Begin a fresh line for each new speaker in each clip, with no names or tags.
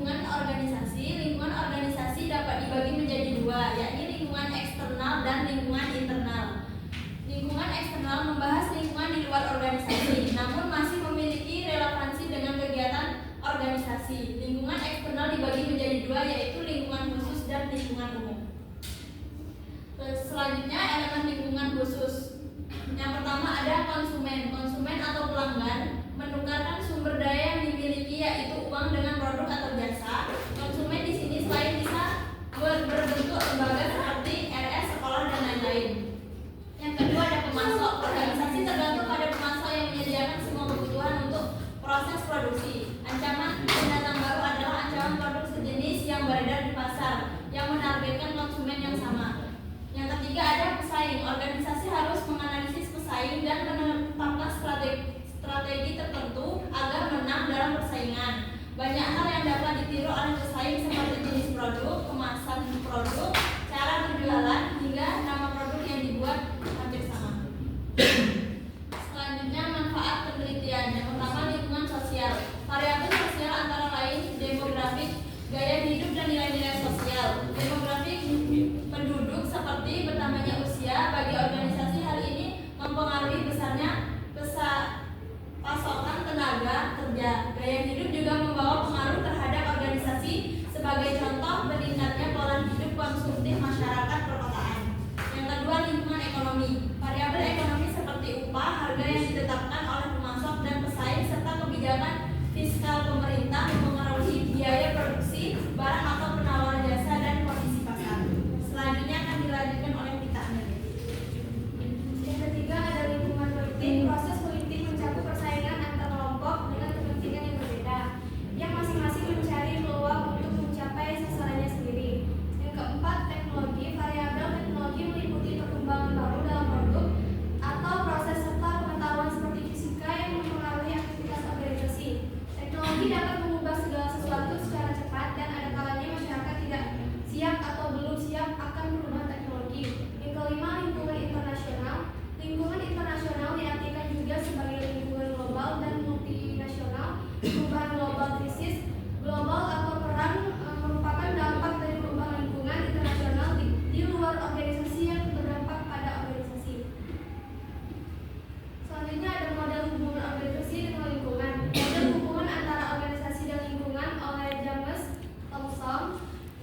lingkungan organisasi dapat dibagi menjadi dua, yakni lingkungan eksternal dan lingkungan internal. Lingkungan eksternal membahas lingkungan di luar organisasi, namun masih memiliki relevansi dengan kegiatan organisasi. Lingkungan eksternal dibagi menjadi dua, yaitu lingkungan khusus dan lingkungan umum. Selanjutnya, elemen lingkungan khusus. Yang pertama ada konsumen. Konsumen atau pelanggan menukarkan sumber daya yang dimiliki, yaitu uang, dengan produk atau jasa. Konsumen di sini selain bisa berbentuk lembaga seperti RS, sekolah, dan lain-lain. Yang kedua ada pemasok. Organisasi tergantung pada pemasok yang menyediakan semua kebutuhan untuk proses produksi. Ancaman pendatang baru adalah ancaman produk sejenis yang beredar di pasar yang menargetkan konsumen yang sama. Yang ketiga ada pesaing. Organisasi harus menganalisis pesaing dan menetapkan strategi tertentu agar menang dalam persaingan. Banyak hal yang dapat ditiru oleh pesaing seperti jenis produk, kemasan produk, cara berjualan, hingga nama produk yang dibuat hampir sama. Selanjutnya manfaat penelitian. Yang pertama lingkungan sosial. Variabel sosial antara lain demografik, gaya hidup, dan nilai-nilai sosial. Demografik penduduk seperti bertambahnya usia. Bagi organisasi hal ini mempengaruhi besarnya pasokan tenaga kerja. Gaya hidup juga membawa pengaruh terhadap organisasi. Sebagai contoh, meningkatnya pola hidup konsumtif masyarakat perkotaan. Yang kedua lingkungan ekonomi. Variabel ekonomi seperti upah, harga yang ditetapkan oleh pemasok dan pesaing, serta kebijakan fiskal pemerintah mempengaruhi biaya produksi barang atau penawar jasa dan kondisi pasar. Selanjutnya akan dilanjutkan oleh Pita.
Yang ketiga ada lingkungan politik. Proses politik mencakup persaingan antar kelompok dengan kepentingan yang berbeda, yang masing-masing mencari peluang untuk mencapai sasarannya sendiri. Yang keempat teknologi. Variabel teknologi meliputi perkembangan baru dalam produk atau proses serta pengetahuan seperti fisika yang mempengaruhi aktivitas organisasi. Teknologi dapat mengubah segala sesuatu secara cepat, dan ada kalanya masyarakat tidak siap atau belum siap akan perubahan teknologi. Yang kelima lingkungan internasional. Lingkungan internasional diartikan juga sebagai lingkungan global dan multinasional. Perubahan global, krisis global atau perang merupakan dampak dari perubahan lingkungan internasional di luar organisasi yang berdampak pada organisasi. Selanjutnya ada model hubungan organisasi dengan lingkungan. Model hubungan antara organisasi dan lingkungan oleh James Thomson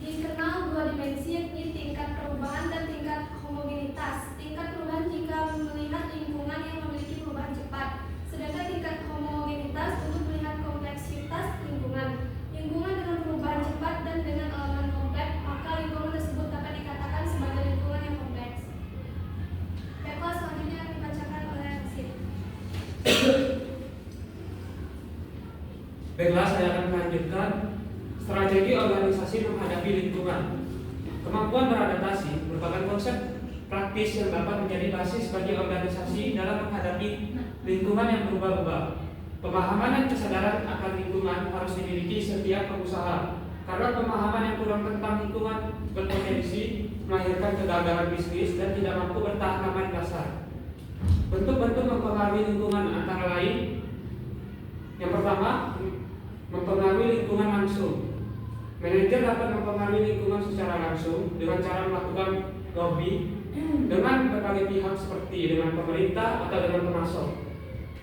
dikenal dua dimensi, yakni tingkat perubahan dan tingkat homogenitas. Tingkat perubahan jika melihat lingkungan yang memiliki perubahan cepat, sedangkan tingkat homogenitas untuk melihat kompleksitas lingkungan. Lingkungan dengan perubahan cepat dan dengan elemen kompleks, maka lingkungan tersebut dapat dikatakan sebagai lingkungan yang kompleks. Baiklah, selanjutnya akan dibacakan oleh Rasid.
Baiklah, saya akan melanjutkan strategi organisasi menghadapi lingkungan. Kemampuan beradaptasi merupakan konsep praktis yang dapat menjadi basis bagi organisasi dalam menghadapi lingkungan yang berubah-ubah. Pemahaman dan kesadaran akan lingkungan harus dimiliki setiap pengusaha, karena pemahaman yang kurang tentang lingkungan berpotensi melahirkan kegagalan bisnis dan tidak mampu bertahan lama di pasar. Bentuk-bentuk mempengaruhi lingkungan antara lain. Yang pertama, mempengaruhi lingkungan langsung. Manajer dapat mempengaruhi lingkungan secara langsung dengan cara melakukan lobby dengan berbagai pihak seperti dengan pemerintah atau dengan pemasok.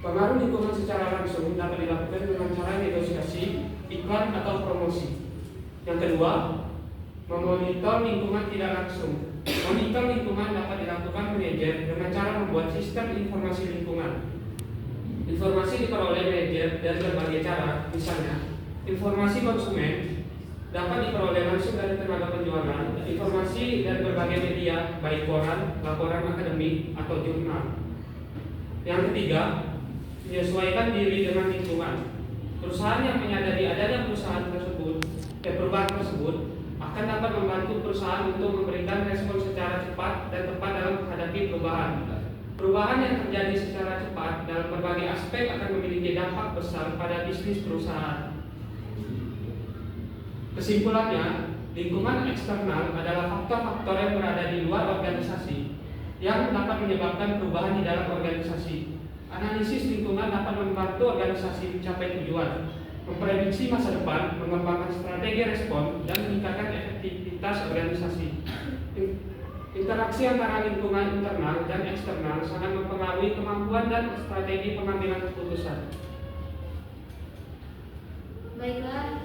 Pengaruh lingkungan secara langsung dapat dilakukan dengan cara negosiasi, iklan, atau promosi. Yang kedua, memonitor lingkungan tidak langsung. Monitor lingkungan dapat dilakukan manajer dengan cara membuat sistem informasi lingkungan. Informasi diperoleh manajer dari berbagai cara, misalnya informasi konsumen dapat diperoleh langsung dari tenaga penjualan, informasi dari berbagai media, baik koran, laporan akademik, atau jurnal. Yang ketiga, menyesuaikan diri dengan lingkungan. Perusahaan yang menyadari adanya perubahan tersebut akan dapat membantu perusahaan untuk memberikan respon secara cepat dan tepat dalam menghadapi perubahan. Perubahan yang terjadi secara cepat dalam berbagai aspek akan memiliki dampak besar pada bisnis perusahaan. Kesimpulannya, lingkungan eksternal adalah faktor-faktor yang berada di luar organisasi yang dapat menyebabkan perubahan di dalam organisasi. Analisis lingkungan dapat membantu organisasi mencapai tujuan. memprediksi masa depan, mengembangkan strategi respon, dan meningkatkan efektivitas organisasi. Interaksi antara lingkungan internal dan eksternal sangat mempengaruhi kemampuan dan strategi pengambilan keputusan.
Baiklah,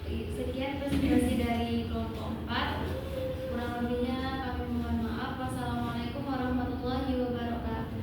sekian presentasi dari kelompok 4. Kurang lebihnya kami mohon maaf. Wassalamualaikum warahmatullahi wabarakatuh.